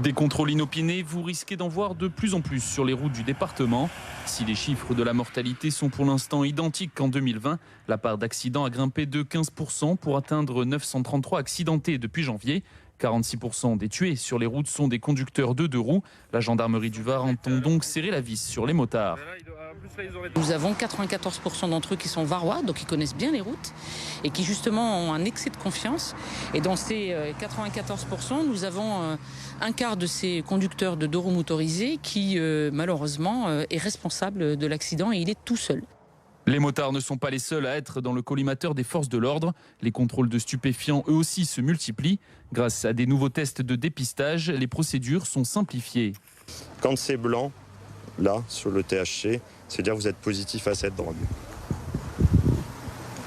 Des contrôles inopinés, vous risquez d'en voir de plus en plus sur les routes du département. Si les chiffres de la mortalité sont pour l'instant identiques qu'en 2020, la part d'accidents a grimpé de 15% pour atteindre 933 accidentés depuis janvier. 46% des tués sur les routes sont des conducteurs de 2 roues. La gendarmerie du Var entend donc serrer la vis sur les motards. Nous avons 94% d'entre eux qui sont varois, donc ils connaissent bien les routes et qui justement ont un excès de confiance. Et dans ces 94%, nous avons un quart de ces conducteurs de 2 roues motorisés qui malheureusement est responsable de l'accident et il est tout seul. Les motards ne sont pas les seuls à être dans le collimateur des forces de l'ordre. Les contrôles de stupéfiants, eux aussi, se multiplient. Grâce à des nouveaux tests de dépistage, les procédures sont simplifiées. Quand c'est blanc, là, sur le THC, c'est-à-dire que vous êtes positif à cette drogue.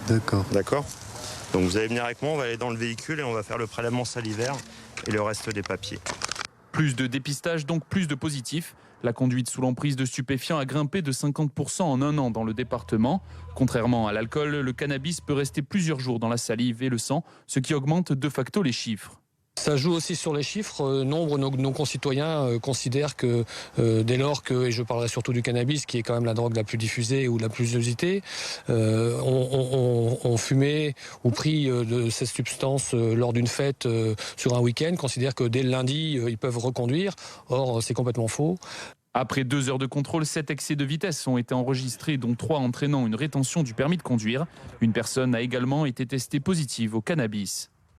D'accord. D'accord ? Donc vous allez venir avec moi, on va aller dans le véhicule et on va faire le prélèvement salivaire et le reste des papiers. Plus de dépistage, donc plus de positifs. La conduite sous l'emprise de stupéfiants a grimpé de 50% en 1 an dans le département. Contrairement à l'alcool, le cannabis peut rester plusieurs jours dans la salive et le sang, ce qui augmente de facto les chiffres. Ça joue aussi sur les chiffres. Nombre de nos concitoyens considèrent que dès lors que, et je parlerai surtout du cannabis, qui est quand même la drogue la plus diffusée ou la plus usitée, ont fumé ou pris de cette substance lors d'une fête sur un week-end, considèrent que dès le lundi, ils peuvent reconduire. Or, c'est complètement faux. Après 2 heures de contrôle, 7 excès de vitesse ont été enregistrés, dont 3 entraînant une rétention du permis de conduire. Une personne a également été testée positive au cannabis.